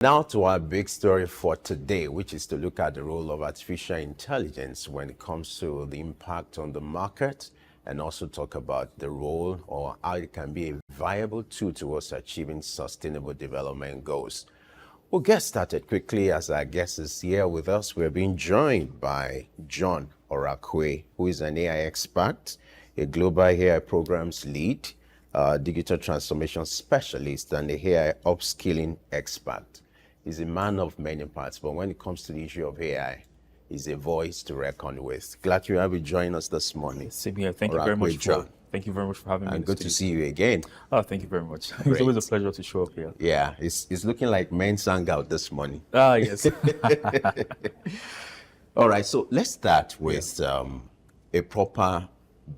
Now to our big story for today, which is to look at the role of artificial intelligence when it comes to the impact on the market, and also talk about the role or how it can be a viable tool towards achieving sustainable development goals. We'll get started quickly as our guest is here with us. We're being joined by John Orakwe, who is an AI expert, a global AI programs lead, digital transformation specialist, and a AI upskilling expert. He's a man of many parts, but when it comes to the issue of AI, he's a voice to reckon with. Glad you have joined us this morning. Same here. Thank you very much for having me. And good to see you again. Oh, thank you very much. It's always a pleasure to show up here. Yeah, it's looking like men sang out this morning. Ah, yes. All right, so let's start with a proper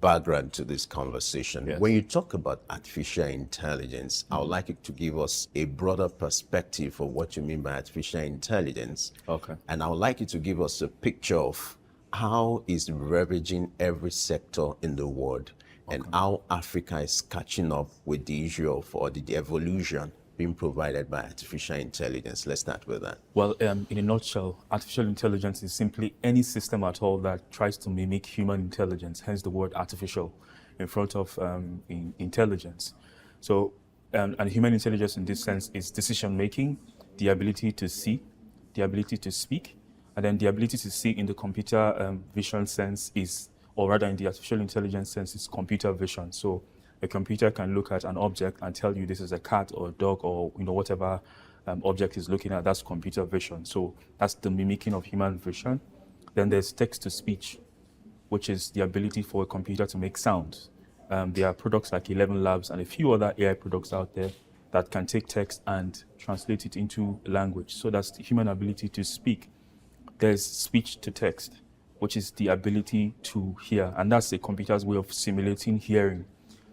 background to this conversation. Yes. When you talk about artificial intelligence, I would like you to give us a broader perspective of what you mean by artificial intelligence. Okay. And I would like you to give us a picture of how it's ravaging every sector in the world, and how Africa is catching up with the issue of, or the evolution being provided by artificial intelligence. Let's start with that. Well, in a nutshell, artificial intelligence is simply any system at all that tries to mimic human intelligence, hence the word artificial in front of intelligence. So, and human intelligence in this sense is decision-making, the ability to see, the ability to speak, and then the ability to see in the computer vision sense is, or rather in the artificial intelligence sense, is computer vision. So a computer can look at an object and tell you this is a cat or a dog or whatever object is looking at. That's computer vision. So that's the mimicking of human vision. Then there's text to speech, which is the ability for a computer to make sound. There are products like 11 Labs and a few other AI products out there that can take text and translate it into language. So that's the human ability to speak. There's speech to text, which is the ability to hear. And that's a computer's way of simulating hearing.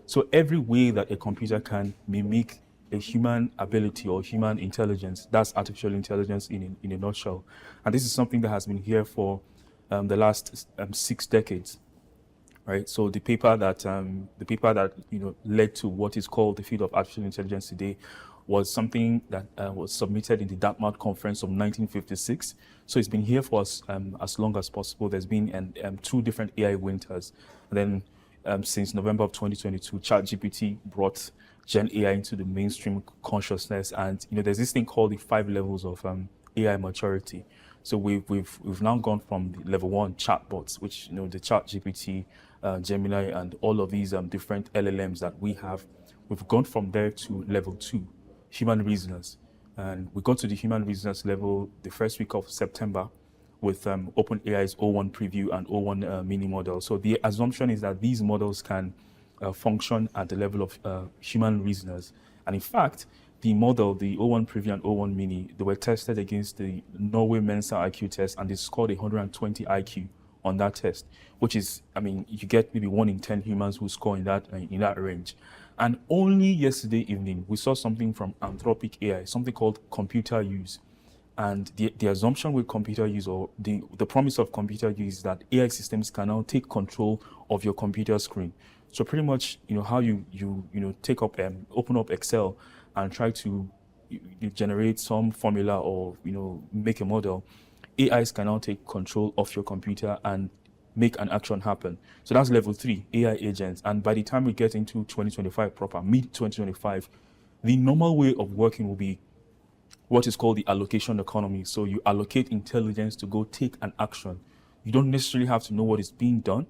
So every way that a computer can mimic a human ability or human intelligence, that's artificial intelligence in a nutshell. And this is something that has been here for the last 6 decades, right? So the paper that led to what is called the field of artificial intelligence today was something that was submitted in the Dartmouth Conference of 1956. So it's been here for us as long as possible. There's been 2 different AI winters. And then since November of 2022, ChatGPT brought Gen AI into the mainstream consciousness, and there's this thing called the 5 levels of AI maturity. So we've now gone from the level 1 chatbots, which the ChatGPT, Gemini, and all of these different LLMs that we have. We've gone from there to level 2, human reasoners, and we got to the human reasoners level the first week of September, with OpenAI's O1 preview and O1 mini model. So the assumption is that these models can function at the level of human reasoners. And in fact, the model, the O1 preview and O1 mini, they were tested against the Norway Mensa IQ test, and they scored 120 IQ on that test, which is, you get maybe 1 in 10 humans who score in that range. And only yesterday evening, we saw something from Anthropic AI, something called computer use. And the assumption with computer use, or the promise of computer use, is that AI systems can now take control of your computer screen. So pretty much, how you take up, open up Excel and try to generate some formula or, make a model, AIs can now take control of your computer and make an action happen. So that's level 3, AI agents. And by the time we get into 2025 proper, mid-2025, the normal way of working will be what is called the allocation economy. So you allocate intelligence to go take an action. You don't necessarily have to know what is being done,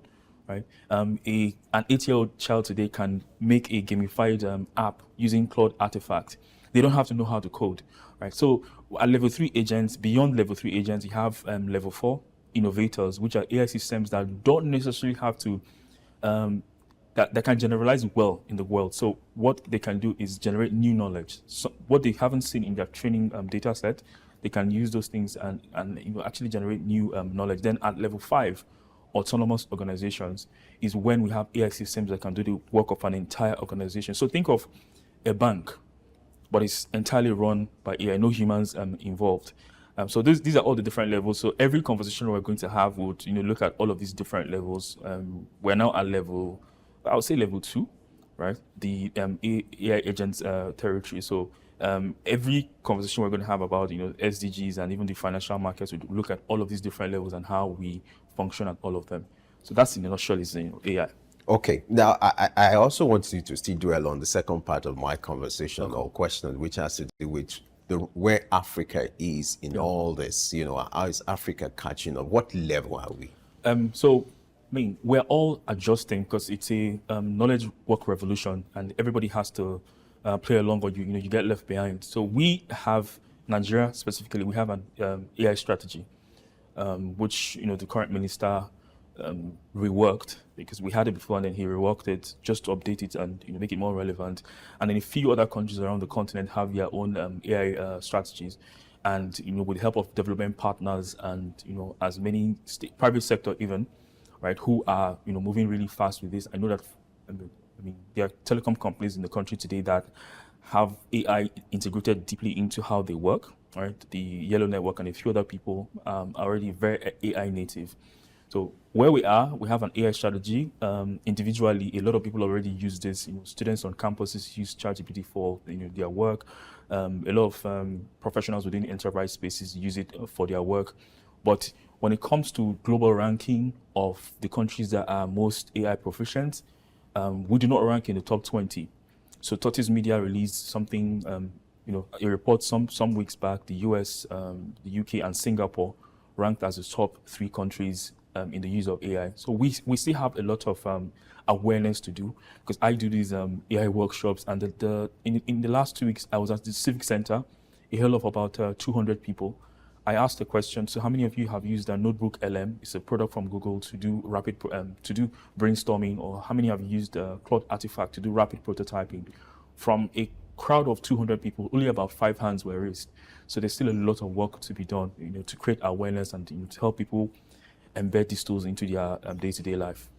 right? An 8-year-old child today can make a gamified app using Claude Artifact. They don't have to know how to code, right? So at level 3 agents, beyond level 3 agents, you have level 4 innovators, which are AI systems that don't necessarily have to that can generalize well in the world. So what they can do is generate new knowledge. So what they haven't seen in their training data set, they can use those things and actually generate new knowledge. Then at level 5, autonomous organizations is when we have AI systems that can do the work of an entire organization. So think of a bank, but it's entirely run by AI, no humans involved. So these are all the different levels. So every conversation we're going to have would look at all of these different levels. We're now at I would say level 2, right? The AI agents territory. So every conversation we're going to have about SDGs and even the financial markets, we look at all of these different levels and how we function at all of them. So that's in a nutshell is AI. Okay. Now, I also want you to still dwell on the second part of my conversation or question, which has to do with where Africa is in all this. How is Africa catching up? What level are we? So, I mean, we're all adjusting because it's a knowledge work revolution, and everybody has to play along, or you get left behind. So we have Nigeria specifically. We have an AI strategy, which the current minister reworked, because we had it before and then he reworked it just to update it and make it more relevant. And then a few other countries around the continent have their own AI strategies. And with the help of development partners and as many private sector even, right, who are moving really fast with this. I know that there are telecom companies in the country today that have AI integrated deeply into how they work. Right, the Yellow Network and a few other people are already very AI native. So where we are, we have an AI strategy. Individually, a lot of people already use this. Students on campuses use ChatGPT for their work. A lot of professionals within enterprise spaces use it for their work. But when it comes to global ranking of the countries that are most AI proficient, we do not rank in the top 20. So Tortoise Media released something, a report some weeks back. The US, the UK, and Singapore ranked as the top 3 countries in the use of AI. So we still have a lot of awareness to do, because I do these AI workshops, and in the last 2 weeks I was at the Civic Center, a hell of about 200 people. I asked a question: so how many of you have used a Notebook LM? It's a product from Google to do rapid to do brainstorming, or how many have used Claude Artifact to do rapid prototyping? From a crowd of 200 people, only about 5 hands were raised. So there's still a lot of work to be done, to create awareness and to help people embed these tools into their day-to-day life.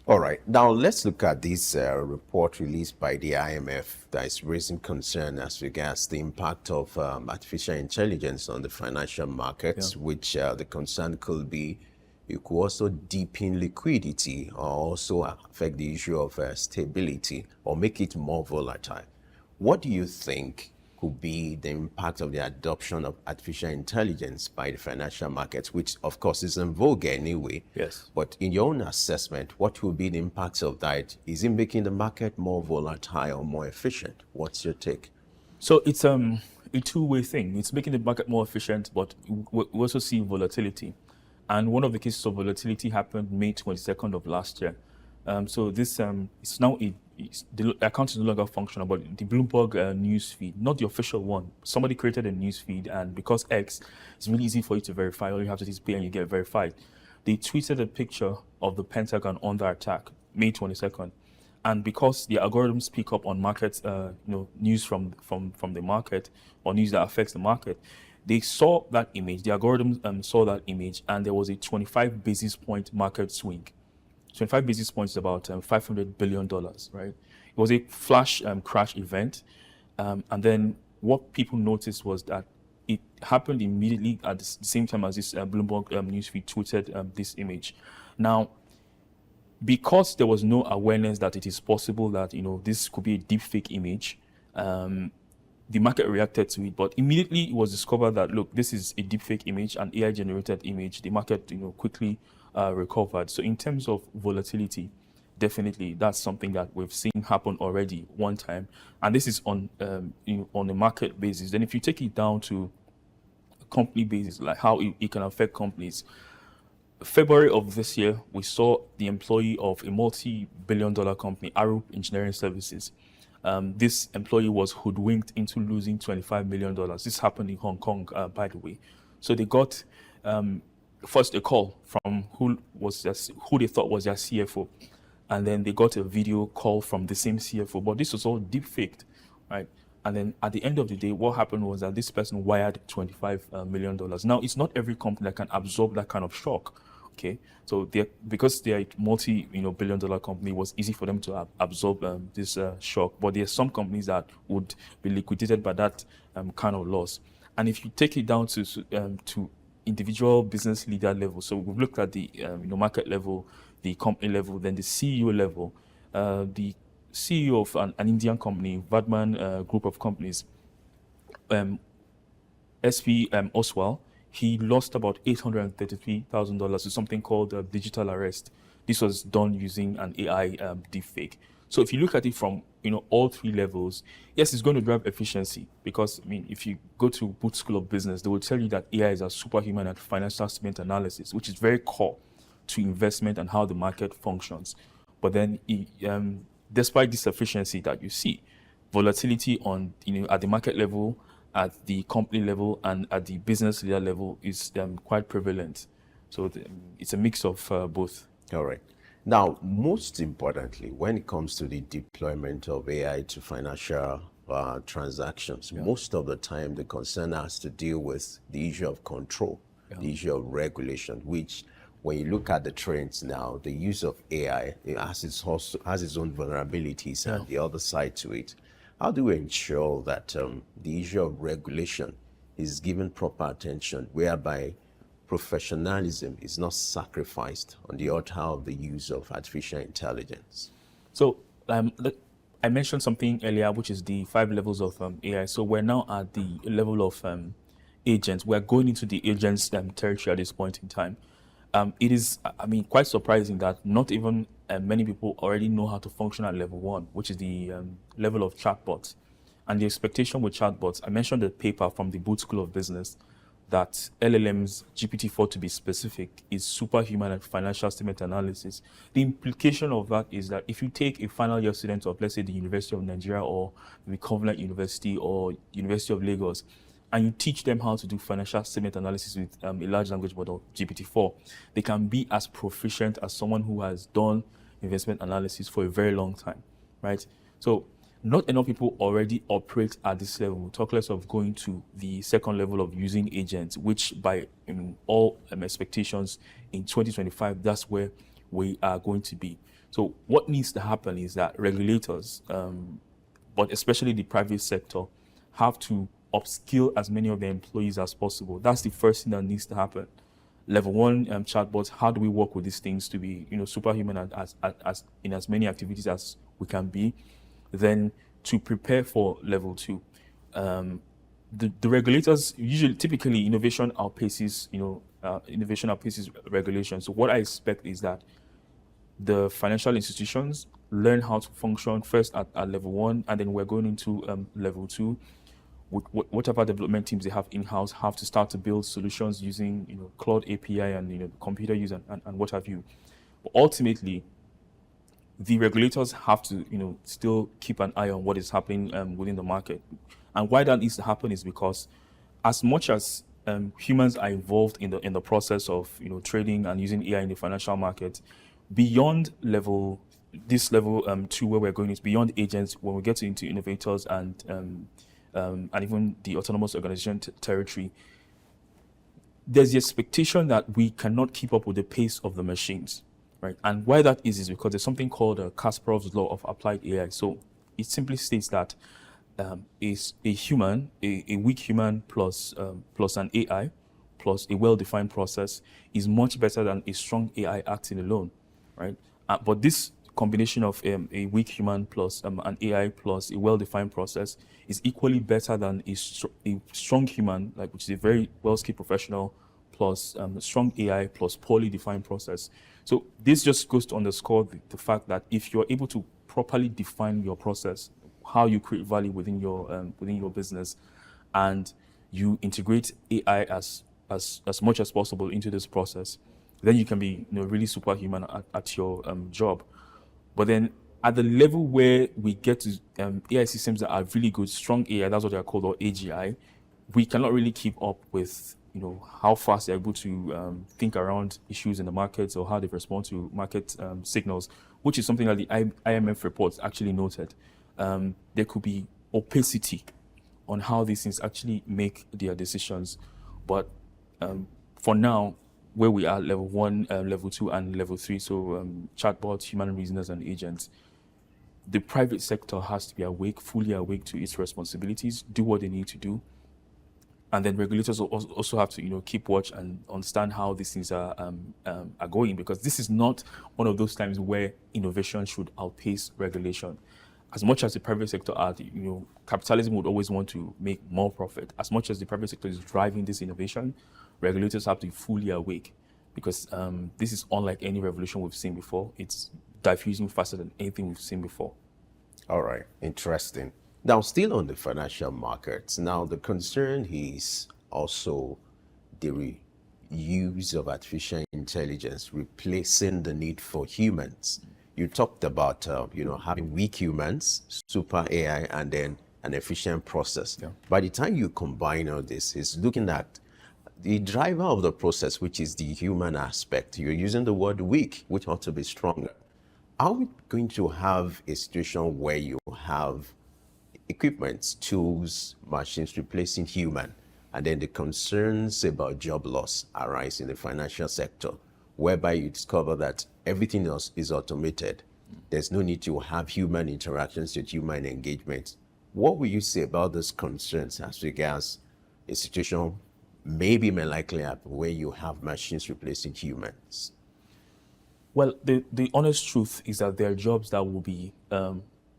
All right. Now let's look at this report released by the IMF that is raising concern as regards the impact of artificial intelligence on the financial markets, which the concern could be it could also deepen liquidity or also affect the issue of stability or make it more volatile. What do you think could be the impact of the adoption of artificial intelligence by the financial markets, which of course is in vogue anyway? Yes. But in your own assessment, what will be the impacts of that? Is it making the market more volatile or more efficient? What's your take? So it's a two-way thing. It's making the market more efficient, but we also see volatility. And one of the cases of volatility happened May 22nd of last year. So this it's now the account is no longer functional, but the Bloomberg news feed, not the official one. Somebody created a news feed, and because X, it's really easy for you to verify. All you have to do is pay and you get verified. They tweeted a picture of the Pentagon under attack, May 22nd. And because the algorithms pick up on markets, news from the market or news that affects the market, they saw that image. The algorithm saw that image, and there was a 25 basis point market swing. 25 basis points is about $500 billion, right? It was a flash crash event. And then what people noticed was that it happened immediately at the same time as this Bloomberg newsfeed tweeted this image. Now, because there was no awareness that it is possible that this could be a deep fake image, the market reacted to it, but immediately it was discovered that, look, this is a deepfake image, an AI-generated image. The market, quickly recovered. So in terms of volatility, definitely that's something that we've seen happen already one time, and this is on a market basis. Then if you take it down to a company basis, like how it can affect companies. February of this year, we saw the employee of a multi-billion-dollar company, Arup Engineering Services. This employee was hoodwinked into losing $25 million. This happened in Hong Kong, by the way. So they got first a call from who they thought was their CFO, and then they got a video call from the same CFO. But this was all deep faked, right? And then at the end of the day, what happened was that this person wired $25 million. Now, it's not every company that can absorb that kind of shock. Okay, so because they're a multi-billion-dollar company, it was easy for them to absorb this shock. But there are some companies that would be liquidated by that kind of loss. And if you take it down to individual business leader level, so we've looked at the market level, the company level, then the CEO level. The CEO of an Indian company, Vadman Group of Companies, SP Oswald, he lost about $833,000 to something called digital arrest. This was done using an AI deepfake. So if you look at it from all three levels, yes, it's going to drive efficiency, because I mean, if you go to Booth School of Business, they will tell you that AI is a superhuman at financial statement analysis, which is very core to investment and how the market functions. But then, despite this efficiency that you see, volatility on at the market level, at the company level, and at the business leader level is quite prevalent. So it's a mix of both. All right. Now, most importantly, when it comes to the deployment of AI to financial transactions, most of the time the concern has to deal with the issue of control, the issue of regulation, which when you look at the trends now, the use of AI, it has its own vulnerabilities and the other side to it. How do we ensure that the issue of regulation is given proper attention, whereby professionalism is not sacrificed on the altar of the use of artificial intelligence? So I mentioned something earlier, which is the 5 levels of AI. So we're now at the level of agents. We're going into the agents territory at this point in time. It is, I mean, quite surprising that not even many people already know how to function at level 1, which is the level of chatbots. And the expectation with chatbots, I mentioned the paper from the Booth School of Business that LLMs, GPT-4 to be specific, is superhuman at financial statement analysis. The implication of that is that if you take a final year student of, let's say, the University of Nigeria or the Covenant University or University of Lagos, and you teach them how to do financial statement analysis with a large language model, GPT-4, they can be as proficient as someone who has done investment analysis for a very long time, right? So not enough people already operate at this level, talk less of going to the second level of using agents, which by all expectations in 2025, that's where we are going to be. So what needs to happen is that regulators, but especially the private sector, have to upskill as many of their employees as possible. That's the first thing that needs to happen. Level 1 chatbots, how do we work with these things to be superhuman as in as many activities as we can be? Then to prepare for level 2, the regulators typically innovation outpaces regulation. So what I expect is that the financial institutions learn how to function first at level 1, and then we're going into level 2. Whatever development teams they have in-house have to start to build solutions using Cloud API and computer use and what have you. But ultimately, the regulators have to still keep an eye on what is happening within the market. And why that needs to happen is because as much as humans are involved in the process of trading and using AI in the financial market, beyond level 2, where we're going, is beyond agents. When we get into innovators and even the autonomous organization territory, there's the expectation that we cannot keep up with the pace of the machines, right? And why that is because there's something called Kasparov's law of applied AI. So it simply states that is a human, a weak human plus an AI plus a well-defined process is much better than a strong AI acting alone, right? But this combination of a weak human plus an AI plus a well-defined process is equally better than a strong human, which is a very well-skilled professional, plus strong AI plus poorly defined process. So this just goes to underscore the fact that if you're able to properly define your process, how you create value within your business, and you integrate AI as much as possible into this process, then you can be really superhuman at your job. But then at the level where we get to AI systems that are really good, strong AI, that's what they're called, or AGI, we cannot really keep up with how fast they're able to think around issues in the markets or how they respond to market signals, which is something that the IMF reports actually noted. There could be opacity on how these things actually make their decisions. But for now, where we are, level 1, level 2, and level 3, so chatbots, human reasoners, and agents, the private sector has to be fully awake to its responsibilities, do what they need to do. And then regulators also have to keep watch and understand how these things are going, because this is not one of those times where innovation should outpace regulation. as much as the private sector are, capitalism would always want to make more profit. As much as the private sector is driving this innovation, regulators have to be fully awake, because this is unlike any revolution we've seen before. It's diffusing faster than anything we've seen before. All right, interesting. Now, still on the financial markets, now the concern is also the use of artificial intelligence replacing the need for humans. You talked about, having weak humans, super AI, and then an efficient process. Yeah. By the time you combine all this, it's looking at the driver of the process, which is the human aspect. You're using the word weak, which ought to be stronger. Are we going to have a situation where you have equipment, tools, machines replacing human, and then the concerns about job loss arise in the financial sector, whereby you discover that everything else is automated? There's no need to have human interactions with human engagement. What will you say about those concerns as regards a situation maybe may likely happen where you have machines replacing humans? Well, the honest truth is that there are jobs that will be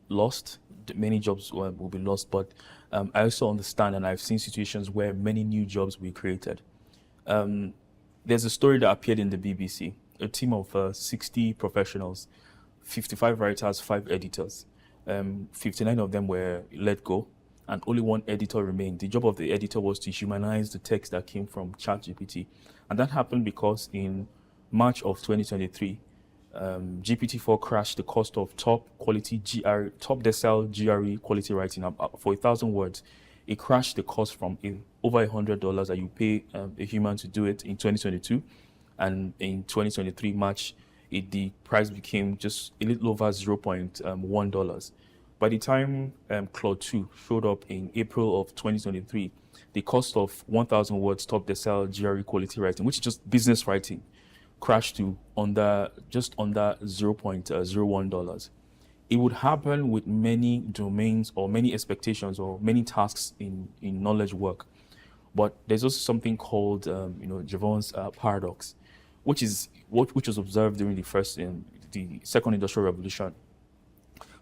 lost. Many jobs will be lost, but I also understand, and I've seen situations where many new jobs will be created. There's a story that appeared in the BBC, a team of 60 professionals, 55 writers, 5 editors. 59 of them were let go, and only 1 editor remained. The job of the editor was to humanize the text that came from ChatGPT. And that happened because in March of 2023, GPT-4 crashed the cost of top decile GRE quality writing for 1,000 words. It crashed the cost from over $100 that you pay a human to do it in 2022, and in 2023 March, the price became just a little over $0.1. By the time Claude 2 showed up in April of 2023, the cost of 1,000 words top decile GRE quality writing, which is just business writing, crashed to just under $0.01. It would happen with many domains or many expectations or many tasks in knowledge work. But there's also something called Jevons paradox, which was observed during the second industrial revolution.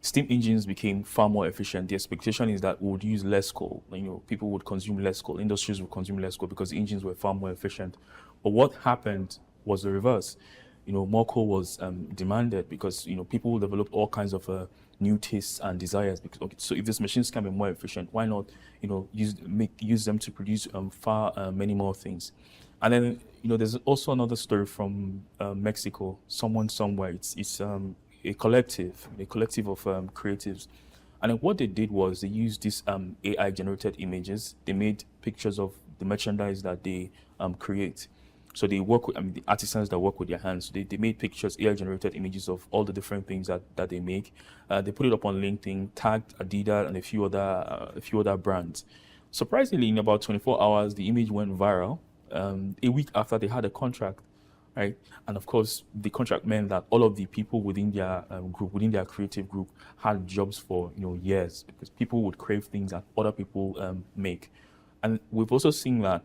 Steam engines became far more efficient. The expectation is that we would use less coal. People would consume less coal. Industries would consume less coal because the engines were far more efficient. But what happened was the reverse. More coal was demanded because people developed all kinds of new tastes and desires. So if these machines can be more efficient, why not use them to produce far many more things? And then there's also another story from Mexico. Someone somewhere. It's a collective of creatives. And then what they did was they used these AI generated images. They made pictures of the merchandise that they create. So they work with the artisans that work with their hands. So they made pictures, AI generated images of all the different things that they make. They put it up on LinkedIn, tagged Adidas and a few other brands. Surprisingly, in about 24 hours, the image went viral. A week after, they had a contract, right? And of course, the contract meant that all of the people within their group, within their creative group, had jobs for years, because people would crave things that other people make. And we've also seen that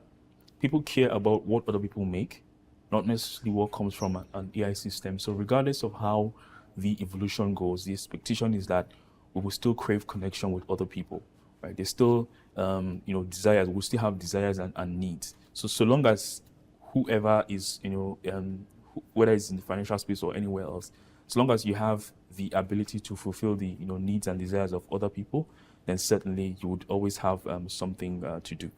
people care about what other people make, not necessarily what comes from an AI system. So regardless of how the evolution goes, the expectation is that we will still crave connection with other people, right? There's still, desires. We'll still have desires and needs. So long as whoever is, whether it's in the financial space or anywhere else, as long as you have the ability to fulfill the, needs and desires of other people, then certainly you would always have something to do.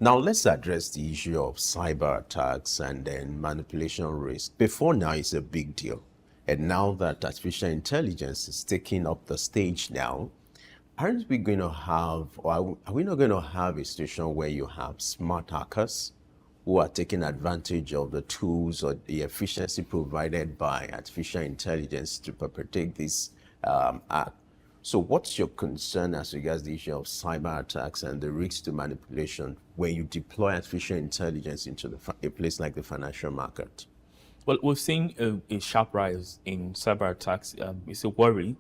Now, let's address the issue of cyber attacks and then manipulation risk. Before now, it's a big deal. And now that artificial intelligence is taking up the stage now, aren't we going to have, or are we not going to have a situation where you have smart hackers who are taking advantage of the tools or the efficiency provided by artificial intelligence to perpetrate this act? So what's your concern as regards the issue of cyber attacks and the risk to manipulation when you deploy artificial intelligence into a place like the financial market? Well, we've seen a sharp rise in cyber attacks. It's a worry,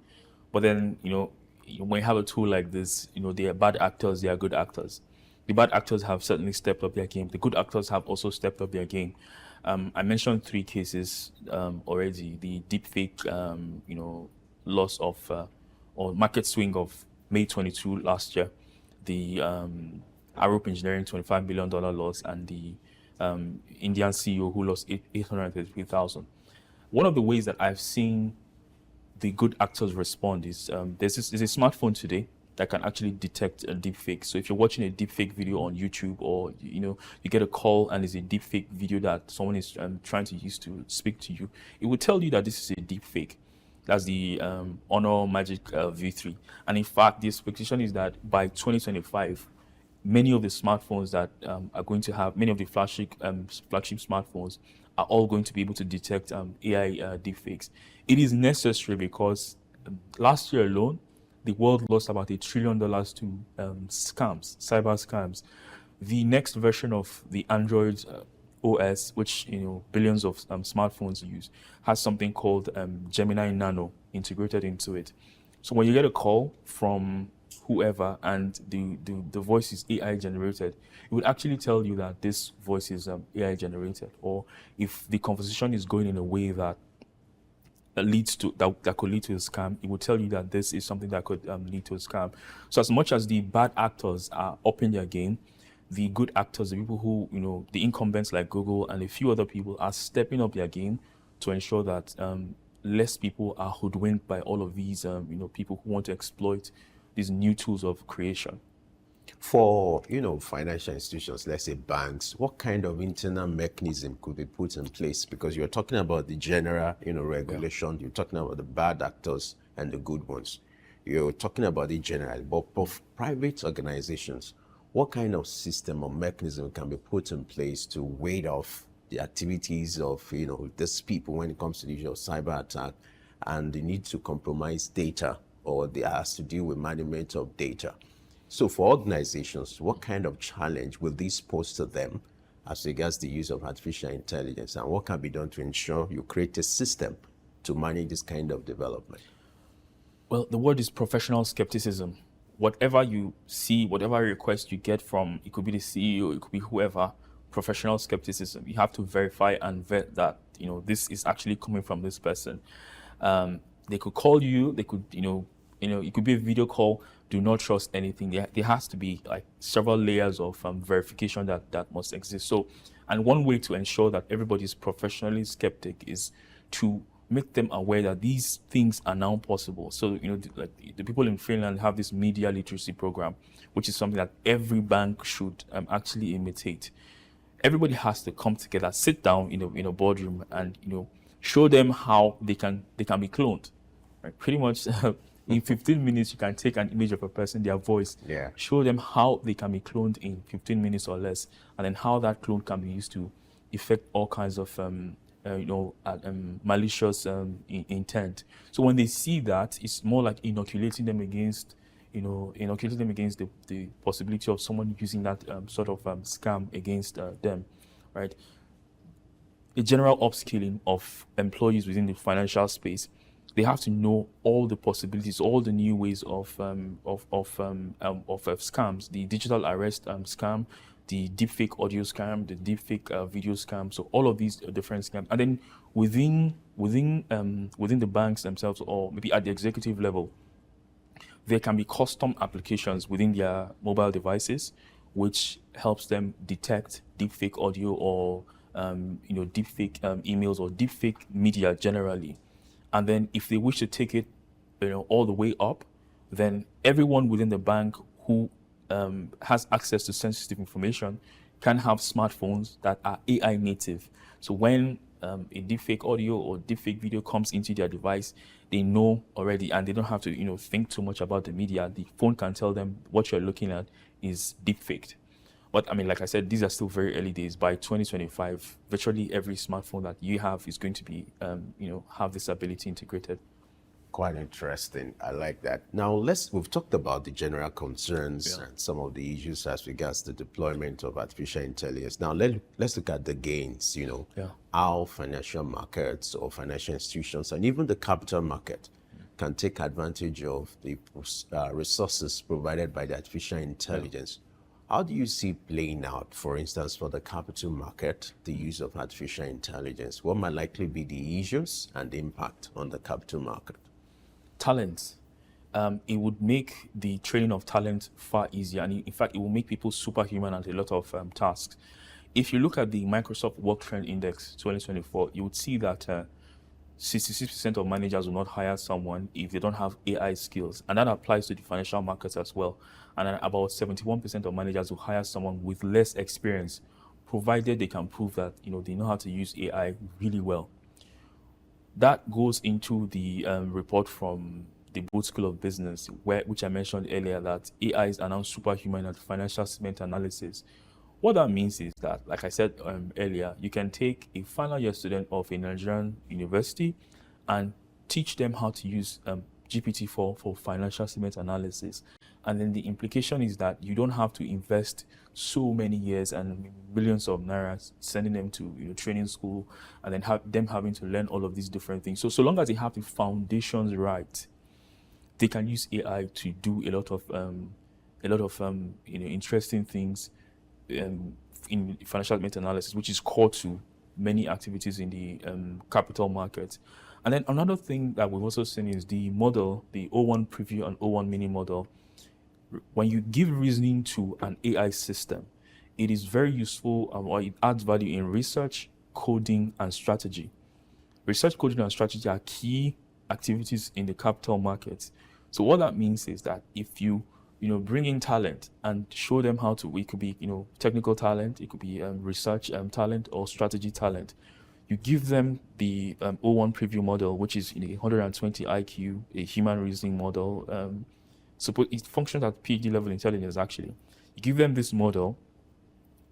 but then, when you have a tool like this, they are bad actors, they are good actors. The bad actors have certainly stepped up their game. The good actors have also stepped up their game. I mentioned 3 cases already. The deepfake, loss of or market swing of May 22 last year, the Arup Engineering $25 billion loss, and the Indian CEO who lost 833,000. One of the ways that I've seen the good actors respond is there's a smartphone today that can actually detect a deepfake. So if you're watching a deepfake video on YouTube, or you get a call and it's a deepfake video that someone is trying to use to speak to you, it will tell you that this is a deepfake. That's the Honor Magic V3. And in fact, the expectation is that by 2025, many of the smartphones that are going to have, many of the flagship smartphones are all going to be able to detect AI deepfakes. It is necessary because last year alone, the world lost about $1 trillion to scams, cyber scams. The next version of the Android OS, which billions of smartphones use, has something called Gemini Nano integrated into it. So when you get a call from whoever and the voice is AI generated, it would actually tell you that this voice is AI generated. Or if the conversation is going in a way that leads to that could lead to a scam, it will tell you that this is something that could lead to a scam. So as much as the bad actors are upping their game, the good actors, the people who the incumbents like Google and a few other people, are stepping up their game to ensure that less people are hoodwinked by all of these people who want to exploit these new tools of creation. For financial institutions, let's say banks, what kind of internal mechanism could be put in place? Because you're talking about the general regulation, you're talking about the bad actors and the good ones. You're talking about the general, but for private organizations, what kind of system or mechanism can be put in place to ward off the activities of these people when it comes to the issue of cyber attack and the need to compromise data, or they has to deal with management of data? So for organizations, what kind of challenge will this pose to them as regards the use of artificial intelligence, and what can be done to ensure you create a system to manage this kind of development? Well, the word is professional skepticism. Whatever you see, whatever request you get from, it could be the CEO, it could be whoever, professional skepticism. You have to verify and vet that, this is actually coming from this person. They could call you, they could, it could be a video call. Do not trust anything. There has to be like several layers of verification that must exist. So, and one way to ensure that everybody is professionally skeptic is to make them aware that these things are now possible. So, the people in Finland have this media literacy program, which is something that every bank should actually imitate. Everybody has to come together, sit down in a boardroom, and show them how they can be cloned. Right? Pretty much. In 15 minutes, you can take an image of a person, their voice, show them how they can be cloned in 15 minutes or less, and then how that clone can be used to effect all kinds of malicious intent. So when they see that, it's more like inoculating them against the possibility of someone using that sort of scam against them, right? A general upskilling of employees within the financial space. They have to know all the possibilities, all the new ways of scams, the digital arrest scam, the deepfake audio scam, the deepfake video scam. So all of these different scams, and then within the banks themselves, or maybe at the executive level, there can be custom applications within their mobile devices, which helps them detect deepfake audio or deepfake emails or deepfake media generally. And then if they wish to take it, all the way up, then everyone within the bank who has access to sensitive information can have smartphones that are AI native. So when a deepfake audio or deepfake video comes into their device, they know already, and they don't have to think too much about the media. The phone can tell them what you're looking at is deepfaked. But I mean, like I said, these are still very early days. By 2025, virtually every smartphone that you have is going to be, have this ability integrated. Quite interesting. I like that. Now, we've talked about the general concerns and some of the issues as regards the deployment of artificial intelligence. Now, let's look at the gains, how financial markets or financial institutions and even the capital market can take advantage of the resources provided by the artificial intelligence. How do you see playing out, for instance, for the capital market, the use of artificial intelligence? What might likely be the issues and the impact on the capital market? Talent. it would make the training of talent far easier. And in fact, it will make people superhuman at a lot of tasks. If you look at the Microsoft Work Trend Index 2024, you would see that 66% of managers will not hire someone if they don't have AI skills. And that applies to the financial markets as well. And then about 71% of managers will hire someone with less experience, provided they can prove that they know how to use AI really well. That goes into the report from the Booth School of Business, which I mentioned earlier, that AI is now superhuman at financial statement analysis. What that means is that, like I said earlier, you can take a final year student of a Nigerian university and teach them how to use GPT-4 for financial statement analysis. And then the implication is that you don't have to invest so many years and millions of naira sending them to training school and then them having to learn all of these different things. So long as they have the foundations right, they can use AI to do a lot of interesting things in financial statement analysis, which is core to many activities in the capital market. And then another thing that we've also seen is the model, the O1 preview and O1 mini model. When you give reasoning to an AI system, it is very useful or it adds value in research, coding, and strategy. Research, coding, and strategy are key activities in the capital markets. So what that means is that if you bring in talent and show them how to, it could be, technical talent, it could be research talent or strategy talent. You give them the O1 preview model, which is 120 IQ, a human reasoning model. Suppose it functions at PhD level intelligence, actually. You give them this model,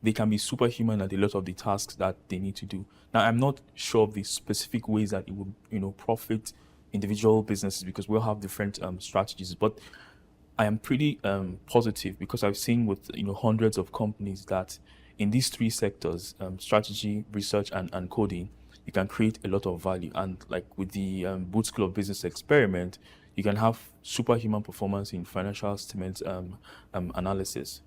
they can be superhuman at a lot of the tasks that they need to do. Now, I'm not sure of the specific ways that it would, profit individual businesses, because we'll have different strategies, but I am pretty positive, because I've seen with hundreds of companies that in these three sectors, strategy, research, and coding, you can create a lot of value. And like with the Booth School of Business experiment, you can have superhuman performance in financial statement analysis.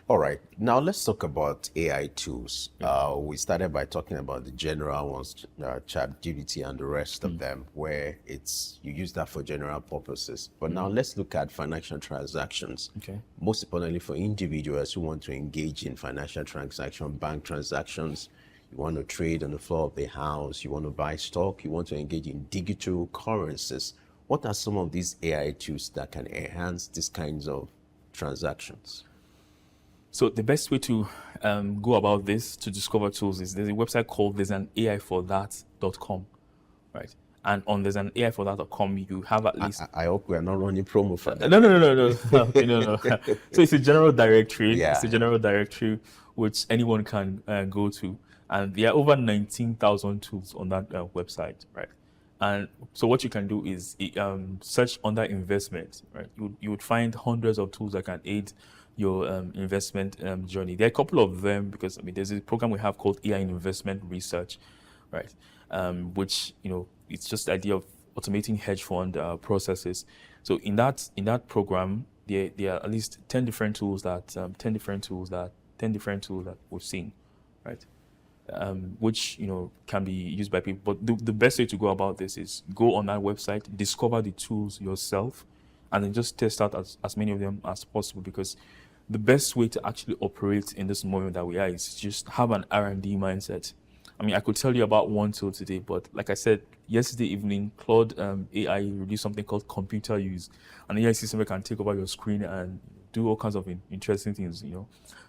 All right. Now let's talk about AI tools. We started by talking about the general ones, ChatGPT and the rest of them, where you use that for general purposes. But now let's look at financial transactions. Okay. Most importantly for individuals who want to engage in financial transaction, bank transactions. You want to trade on the floor of the house. You want to buy stock. You want to engage in digital currencies. What are some of these AI tools that can enhance these kinds of transactions? So the best way to go about this, to discover tools, is there's a website called there'sanaIforthat.com, right? And on there'sanaIforthat.com, you have at least... I hope we are not running promo for that. No. So it's a general directory. Yeah. It's a general directory which anyone can go to. And there are over 19,000 tools on that website, right? And so what you can do is search under investment, right? You would find hundreds of tools that can aid your investment journey. There are a couple of them, because there's a program we have called AI Investment Research, right? Which it's just the idea of automating hedge fund processes. So in that program, there are at least 10 different tools that we've seen, right? Which can be used by people. But the best way to go about this is go on that website, discover the tools yourself, and then just test out as many of them as possible, because the best way to actually operate in this moment that we are is just have an R&D mindset. I could tell you about one tool today, but like I said, yesterday evening, Claude AI released something called computer use. And the AI system can take over your screen and do all kinds of interesting things,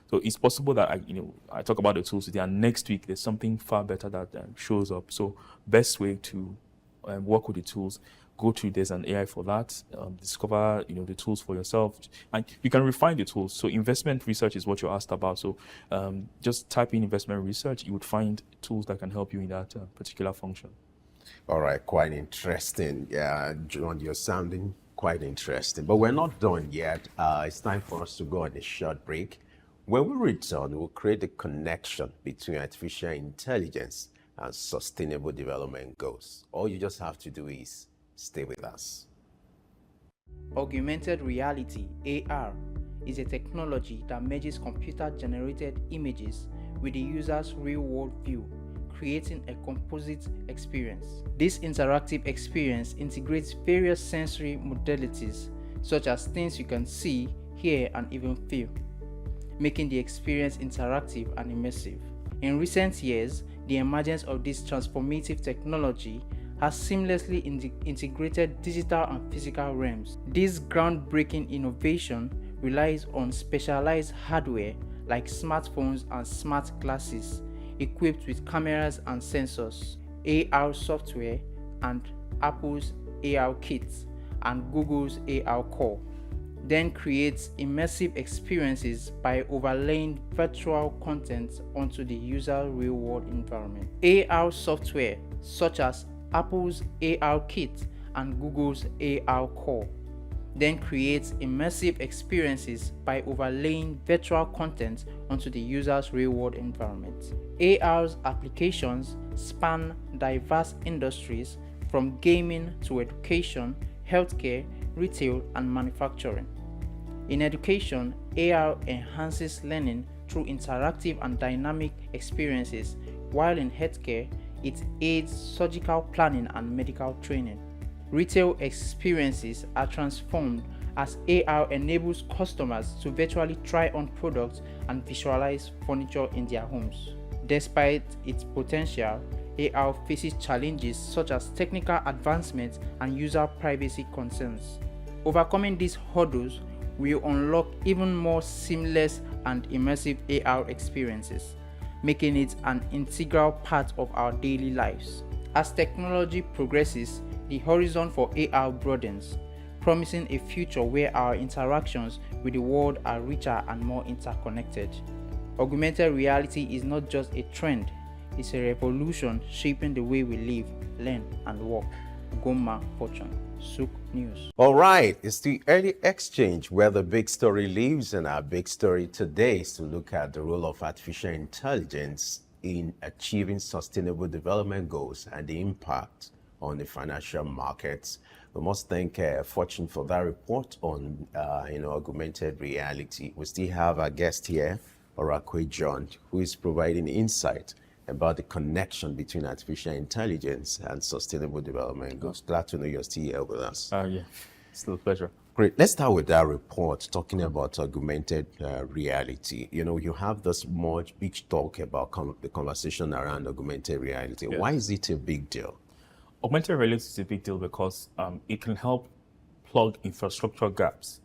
So it's possible that I talk about the tools today, and next week there's something far better that shows up. So best way to work with the tools, go to There's an AI for that, discover the tools for yourself, and you can refine the tools. So investment research is what you asked about. So just type in investment research, you would find tools that can help you in that particular function. All right, quite interesting. Yeah, John, you're sounding quite interesting, but we're not done yet. It's time for us to go on a short break. When we return, we'll create a connection between artificial intelligence and sustainable development goals. All you just have to do is stay with us. Augmented reality, AR, is a technology that merges computer-generated images with the user's real-world view, creating a composite experience. This interactive experience integrates various sensory modalities, such as things you can see, hear, and even feel, making the experience interactive and immersive. In recent years, the emergence of this transformative technology has seamlessly integrated digital and physical realms. This groundbreaking innovation relies on specialized hardware like smartphones and smart glasses equipped with cameras and sensors, AR software, and Apple's AR Kit and Google's AR Core. Then creates immersive experiences by overlaying virtual content onto the user's real-world environment. AR software such as Apple's AR Kit and Google's AR Core then creates immersive experiences by overlaying virtual content onto the user's real-world environment. AR's applications span diverse industries from gaming to education, healthcare, retail, and manufacturing. In education, AR enhances learning through interactive and dynamic experiences, while in healthcare, it aids surgical planning and medical training. Retail experiences are transformed as AR enables customers to virtually try on products and visualize furniture in their homes. Despite its potential, AR faces challenges such as technical advancements and user privacy concerns. Overcoming these hurdles will unlock even more seamless and immersive AR experiences, making it an integral part of our daily lives. As technology progresses, the horizon for AR broadens, promising a future where our interactions with the world are richer and more interconnected. Augmented reality is not just a trend, it's a revolution shaping the way we live, learn, and work. Goma Fortune, Souk News. All right, it's the early exchange where the big story lives, and our big story today is to look at the role of artificial intelligence in achieving sustainable development goals and the impact on the financial markets. We must thank Fortune for that report on augmented reality. We still have our guest here, Orakwe John, who is providing insight about the connection between artificial intelligence and sustainable development goals. Glad to know you're still here with us. Yeah, still a pleasure. Great. Let's start with that report talking about augmented reality. You know, you have this much big talk about the conversation around augmented reality. Yes. Why is it a big deal? Augmented reality is a big deal because it can help plug infrastructure gaps.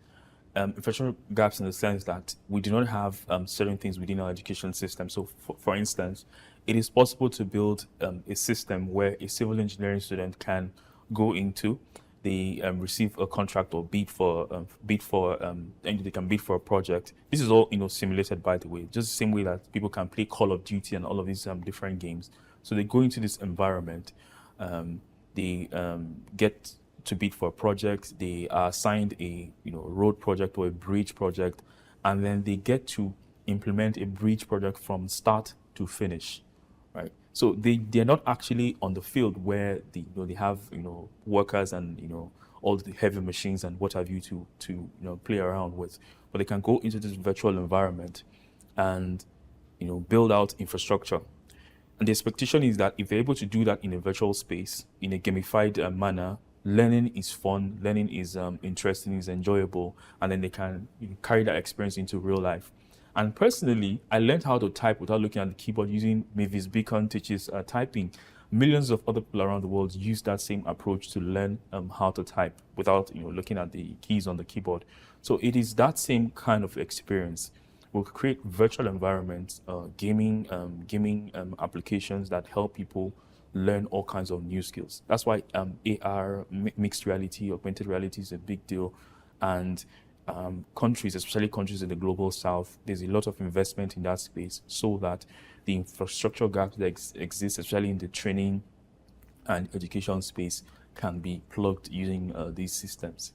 Infrastructure gaps in the sense that we do not have certain things within our education system. So, for instance, it is possible to build a system where a civil engineering student can go into, they receive a contract or bid for, and they can bid for a project. This is all simulated, by the way, just the same way that people can play Call of Duty and all of these different games. So they go into this environment. They get to bid for a project, they are assigned a road project or a bridge project, and then they get to implement a bridge project from start to finish, right? So they're not actually on the field where they have workers and all the heavy machines and what have you to play around with, but they can go into this virtual environment and build out infrastructure. And the expectation is that if they're able to do that in a virtual space, in a gamified manner, learning is fun, learning is interesting, is enjoyable, and then they can carry that experience into real life. And personally, I learned how to type without looking at the keyboard using Mavis Beacon teaches typing. Millions of other people around the world use that same approach to learn how to type without looking at the keys on the keyboard. So it is that same kind of experience. We'll create virtual environments, gaming applications that help people learn all kinds of new skills. That's why AR, mixed reality, augmented reality is a big deal. And countries, especially countries in the global south, there's a lot of investment in that space so that the infrastructure gaps that exist, especially in the training and education space, can be plugged using these systems.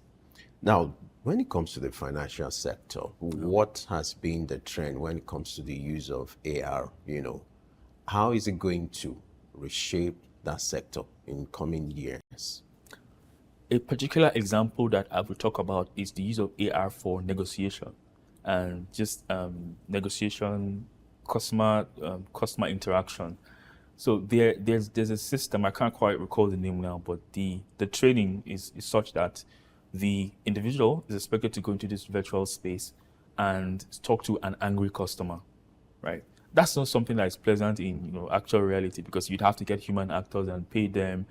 Now, when it comes to the financial sector, what has been the trend when it comes to the use of AR? How is it going to reshape that sector in coming years? A particular example that I will talk about is the use of AR for negotiation and just negotiation, customer interaction. So there's a system, I can't quite recall the name now, but the training is such that the individual is expected to go into this virtual space and talk to an angry customer, right? That's not something that is pleasant in actual reality, because you'd have to get human actors and pay them,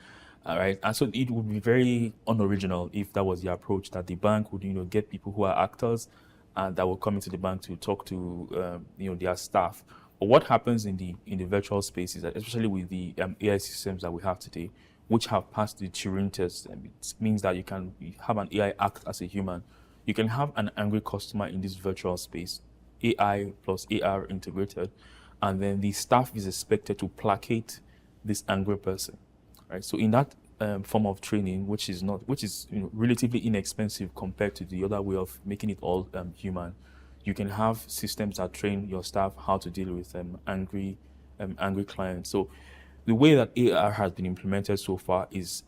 right? And so it would be very unoriginal if that was the approach, that the bank would get people who are actors and that will come into the bank to talk to their staff. But what happens in the virtual space is that, especially with the AI systems that we have today, which have passed the Turing test, it means that you can have an AI act as a human. You can have an angry customer in this virtual space, AI plus AR integrated, and then the staff is expected to placate this angry person, right? So in that form of training, which is relatively inexpensive compared to the other way of making it all human, you can have systems that train your staff how to deal with angry clients. So the way that AR has been implemented so far is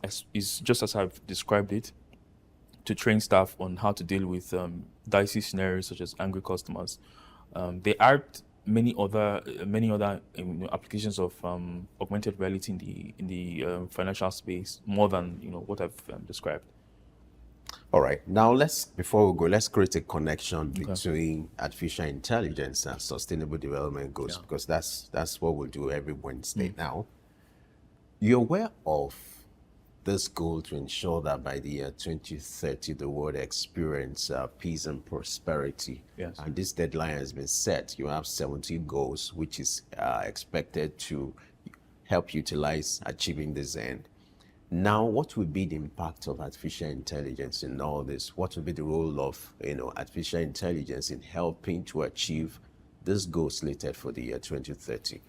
just as I've described it, to train staff on how to deal with dicey scenarios such as angry customers. There are many other applications of augmented reality in the financial space, more than what I've described. All right. Now before we go, let's create a connection between artificial intelligence and sustainable development goals, because that's what we'll do every Wednesday. Now, you're aware of this goal to ensure that by the year 2030, the world experience peace and prosperity. Yes. And this deadline has been set. You have 17 goals, which is expected to help utilize achieving this end. Now, what would be the impact of artificial intelligence in all this? What would be the role of artificial intelligence in helping to achieve this goal slated for the year 2030?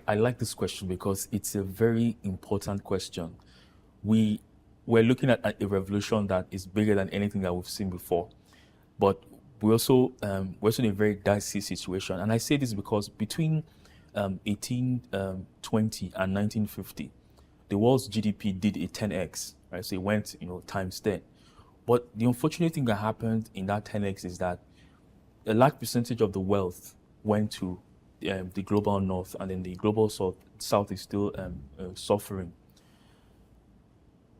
I like this question because it's a very important question. We're looking at a revolution that is bigger than anything that we've seen before, we're also in a very dicey situation. And I say this because between 1820 and 1950, the world's GDP did a 10x, right? So it went, times 10. But the unfortunate thing that happened in that 10x is that a large percentage of the wealth went to the global north, and then the global south is still suffering.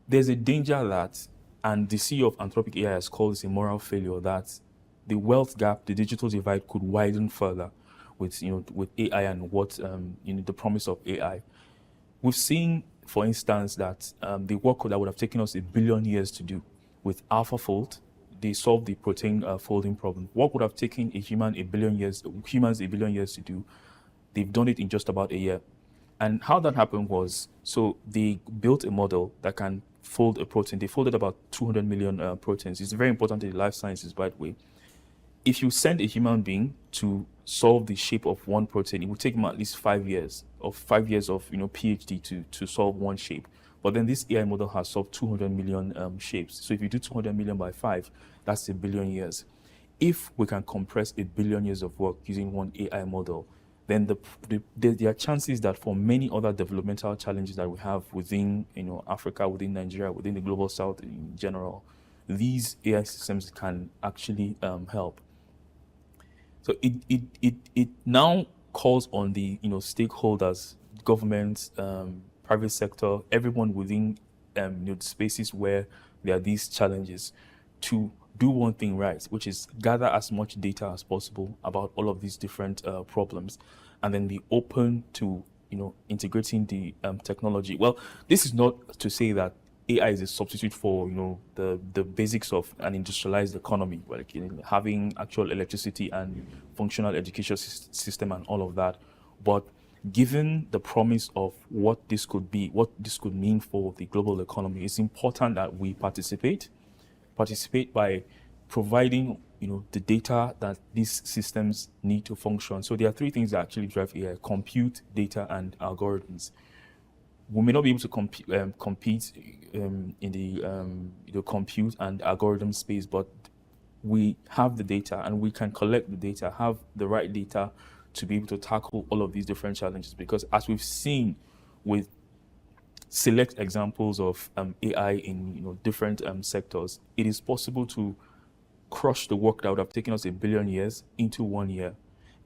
There's a danger that, and the CEO of Anthropic AI has called this a moral failure, that the wealth gap, the digital divide, could widen further with AI and what the promise of AI. We've seen, for instance, that the work that would have taken us 1 billion years to do with AlphaFold, they solved the protein folding problem. What would have taken humans 1 billion years to do, they've done it in just about a year. And how that happened was, so they built a model that can fold a protein. They folded about 200 million proteins. It's very important in life sciences, by the way. If you send a human being to solve the shape of one protein, it would take them at least 5 years of PhD to solve one shape. But then this AI model has solved 200 million shapes. So if you do 200 million by 5, that's 1 billion years. If we can compress 1 billion years of work using one AI model, then there are chances that for many other developmental challenges that we have within Africa, within Nigeria, within the global south in general, these AI systems can actually help. So it now calls on the stakeholders, governments, private sector, everyone within the spaces where there are these challenges, to do one thing right, which is gather as much data as possible about all of these different problems, and then be open to integrating the technology. Well, this is not to say that AI is a substitute for the basics of an industrialized economy, like having actual electricity and functional education system and all of that. But given the promise of what this could be, what this could mean for the global economy, it's important that we participate by providing the data that these systems need to function. So there are 3 things that actually drive AI: compute, data, and algorithms. We may not be able to compete in the compute and algorithm space, but we have the data and we can collect the data, have the right data to be able to tackle all of these different challenges. Because as we've seen with select examples of AI in different sectors, it is possible to crush the work that would have taken us 1 billion years into 1 year.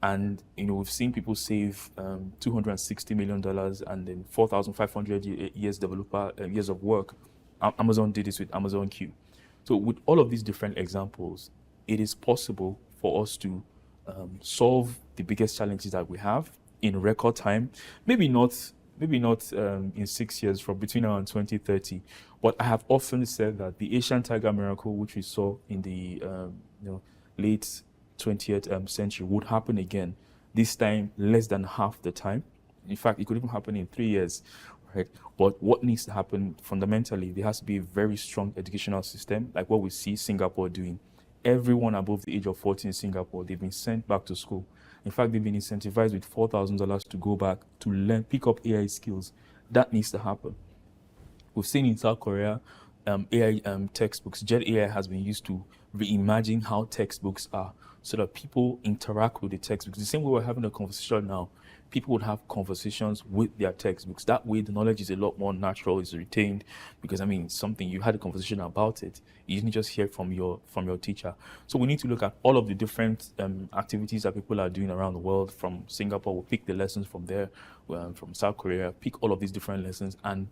And we've seen people save $260 million and then 4,500 years developer years of work. Amazon did this with Amazon Q. So with all of these different examples, it is possible for us to solve the biggest challenges that we have in record time. Maybe not in 6 years, from between now and 2030. But I have often said that the Asian tiger miracle, which we saw in the late 20th century, would happen again. This time, less than half the time. In fact, it could even happen in 3 years, right? But what needs to happen fundamentally, there has to be a very strong educational system, like what we see Singapore doing. Everyone above the age of 40 in Singapore, they've been sent back to school. In fact, they've been incentivized with $4,000 to go back to learn, pick up AI skills. That needs to happen. We've seen in South Korea, AI textbooks, Jet AI has been used to reimagine how textbooks are so that people interact with the textbooks. The same way we're having a conversation now, people would have conversations with their textbooks. That way, the knowledge is a lot more natural, is retained, because something, you had a conversation about it. You didn't just hear from your teacher. So we need to look at all of the different activities that people are doing around the world. From Singapore, we'll pick the lessons from there. From South Korea, pick all of these different lessons and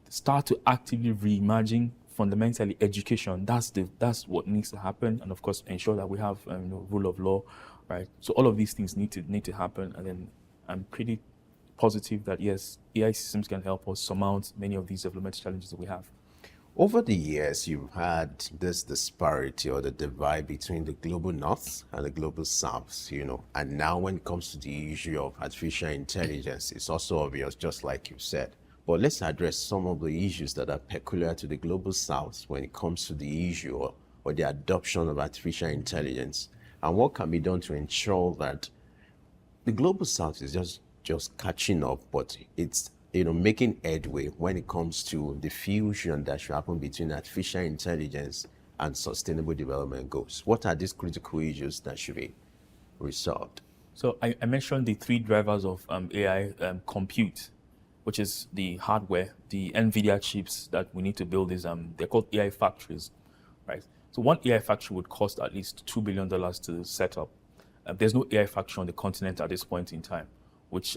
start to actively reimagine fundamentally education. That's what needs to happen, and of course ensure that we have rule of law, right? So all of these things need to happen, and then I'm pretty positive that yes, AI systems can help us surmount many of these development challenges that we have. Over the years, you've had this disparity or the divide between the global north and the global south, and now when it comes to the issue of artificial intelligence, it's also obvious, just like you said. But let's address some of the issues that are peculiar to the global south when it comes to the issue or the adoption of artificial intelligence, and what can be done to ensure that the global south is just catching up, but it's making headway when it comes to the fusion that should happen between artificial intelligence and sustainable development goals. What are these critical issues that should be resolved? So I mentioned the three drivers of AI compute, which is the hardware, the NVIDIA chips that we need to build. They're called AI factories, right? So one AI factory would cost at least $2 billion to set up. There's no AI factory on the continent at this point in time, which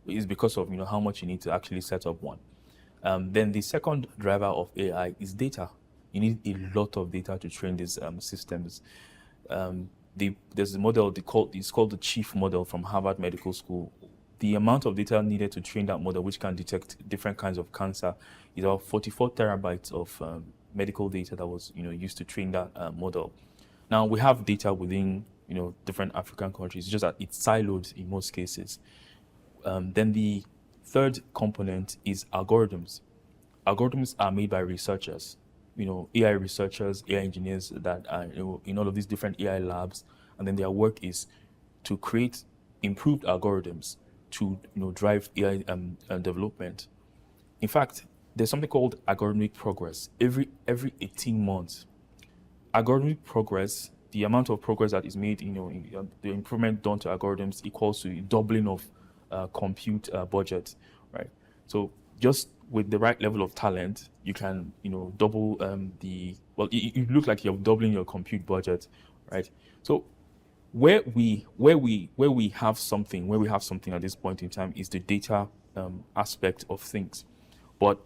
is because of how much you need to actually set up one. Then the second driver of AI is data. You need a lot of data to train these systems. There's a model it's called the Chief model from Harvard Medical School. The amount of data needed to train that model, which can detect different kinds of cancer, is about 44 terabytes of medical data that was used to train that model. Now we have data within different African countries, just that it's siloed in most cases. Then the third component is algorithms. Algorithms are made by researchers, AI researchers, AI engineers that are in all of these different AI labs, and then their work is to create improved algorithms to drive AI development. In fact, there's something called algorithmic progress. Every 18 months, algorithmic progress, the amount of progress that is made, the improvement done to algorithms equals to doubling of compute budget, right? So just with the right level of talent, you can double you look like you're doubling your compute budget, right? So where we have something at this point in time is the data aspect of things. But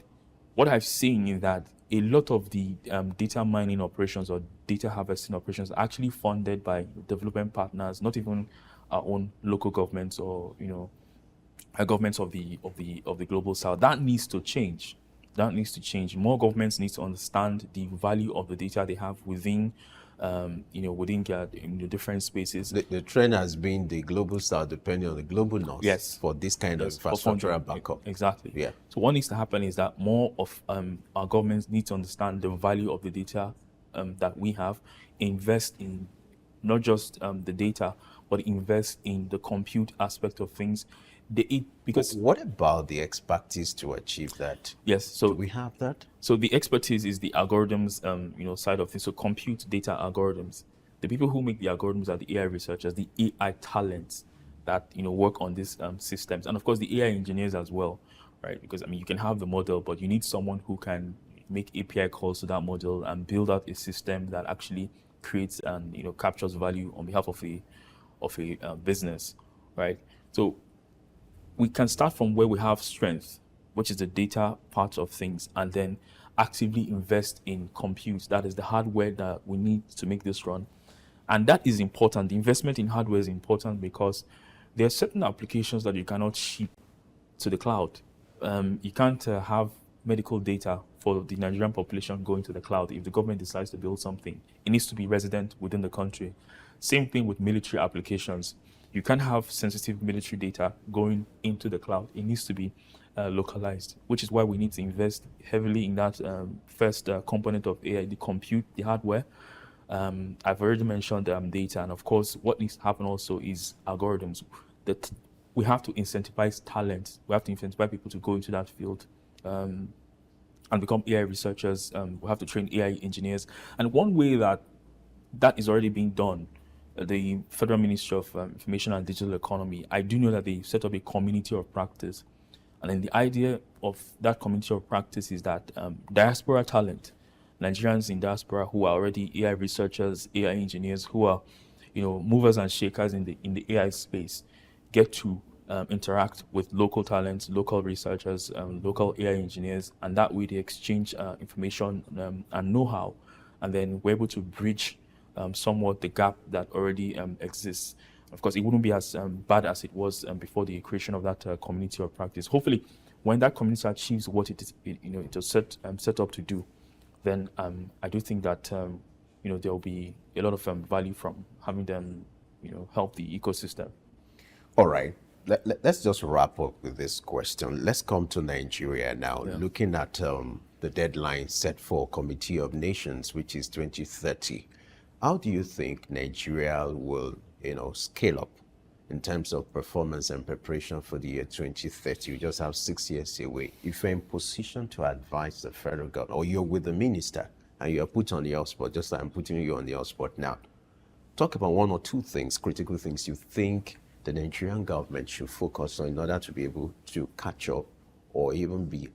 what I've seen is that a lot of the data mining operations or data harvesting operations are actually funded by development partners, not even our own local governments or governments of the global south. That needs to change. More governments need to understand the value of the data they have within within the different spaces. The trend has been the global south depending on the global north. Yes. For this kind of infrastructural backup. Exactly. Yeah. So what needs to happen is that more of our governments need to understand the value of the data that we have, invest in not just the data, but invest in the compute aspect of things. Because what about the expertise to achieve that? Yes. So do we have that? So the expertise is the algorithms, side of things. So compute data algorithms. The people who make the algorithms are the AI researchers, the AI talents that work on these systems, and of course the AI engineers as well, right? Because you can have the model, but you need someone who can make API calls to that model and build out a system that actually creates and captures value on behalf of of a business, right? So we can start from where we have strength, which is the data part of things, and then actively invest in compute. That is the hardware that we need to make this run. And that is important. The investment in hardware is important because there are certain applications that you cannot ship to the cloud. You can't have medical data for the Nigerian population going to the cloud. If the government decides to build something, it needs to be resident within the country. Same thing with military applications. You can't have sensitive military data going into the cloud. It needs to be localized, which is why we need to invest heavily in that first component of AI, the compute, the hardware. I've already mentioned data, and of course, what needs to happen also is algorithms. That we have to incentivize talent. We have to incentivize people to go into that field and become AI researchers. We have to train AI engineers. And one way that is already being done, the Federal Ministry of Information and Digital Economy, I do know that they set up a community of practice. And then the idea of that community of practice is that diaspora talent, Nigerians in diaspora who are already AI researchers, AI engineers, who are, movers and shakers in the AI space, get to interact with local talents, local researchers, local AI engineers, and that way they exchange information and know-how, and then we're able to bridge somewhat the gap that already exists. Of course, it wouldn't be as bad as it was before the creation of that community of practice. Hopefully, when that community achieves what it is, it was set up to do, then I do think that there will be a lot of value from having them, help the ecosystem. All right. Let's just wrap up with this question. Let's come to Nigeria now. Yeah. Looking at the deadline set for Committee of Nations, which is 2030. How do you think Nigeria will, scale up in terms of performance and preparation for the year 2030? You just have 6 years away. If you're in position to advise the federal government, or you're with the minister and you're put on the hotspot, just like I'm putting you on the hotspot now, talk about one or two things, critical things you think the Nigerian government should focus on in order to be able to catch up or even be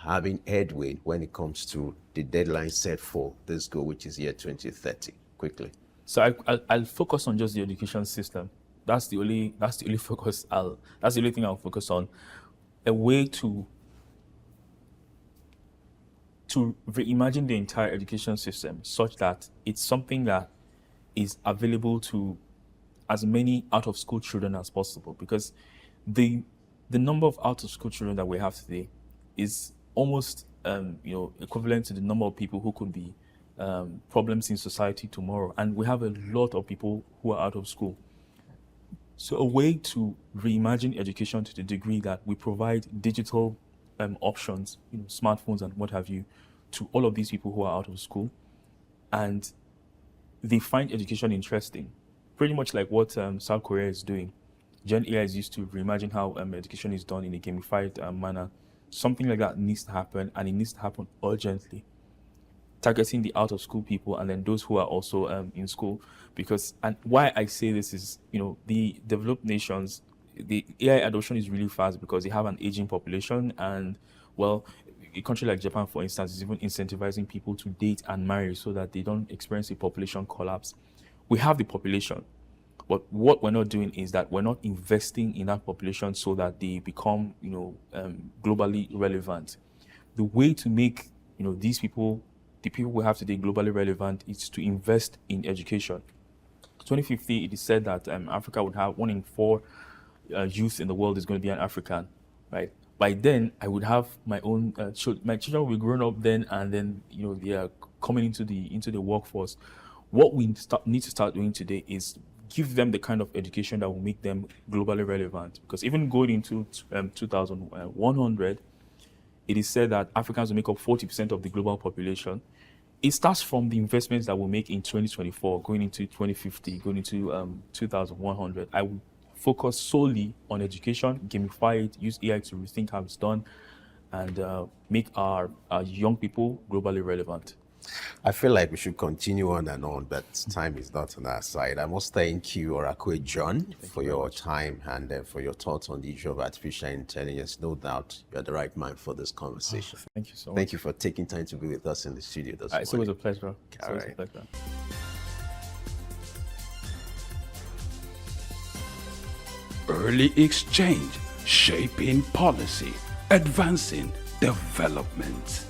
having headway when it comes to the deadline set for this goal, which is year 2030. Quickly. So I'll focus on just the education system. That's the only focus. That's the only thing I'll focus on. A way to reimagine the entire education system such that it's something that is available to as many out-of-school children as possible, because the number of out-of-school children that we have today is almost equivalent to the number of people who could be problems in society tomorrow, and we have a lot of people who are out of school. So a way to reimagine education to the degree that we provide digital options, smartphones and what have you, to all of these people who are out of school, and they find education interesting. Pretty much like what South Korea is doing. Gen AI is used to reimagine how education is done in a gamified manner. Something like that needs to happen, and it needs to happen urgently. Targeting the out-of-school people and then those who are also in school. And why I say this is, the developed nations, the AI adoption is really fast because they have an aging population, and, well, a country like Japan, for instance, is even incentivizing people to date and marry so that they don't experience a population collapse. We have the population, but what we're not doing is that we're not investing in that population so that they become, globally relevant. The way to make, these people, the people we have today, globally relevant is to invest in education. 2050, it is said that Africa would have 1 in 4 youth in the world is going to be an African, right? By then, I would have my own my children will be grown up then, and then they are coming into the workforce. What we need to start doing today is give them the kind of education that will make them globally relevant. Because even going into 2100, it is said that Africans will make up 40% of the global population. It starts from the investments that we'll make in 2024, going into 2050, going into 2100. I will focus solely on education, gamify it, use AI to rethink how it's done, and make our young people globally relevant. I feel like we should continue on and on, but time is not on our side. I must thank you, Orakwe John, for your time and for your thoughts on the issue of artificial intelligence. No doubt you're the right man for this conversation. Thank you so much. Thank you for taking time to be with us in the studio this morning. It's always a pleasure. All right. Early exchange, shaping policy, advancing development.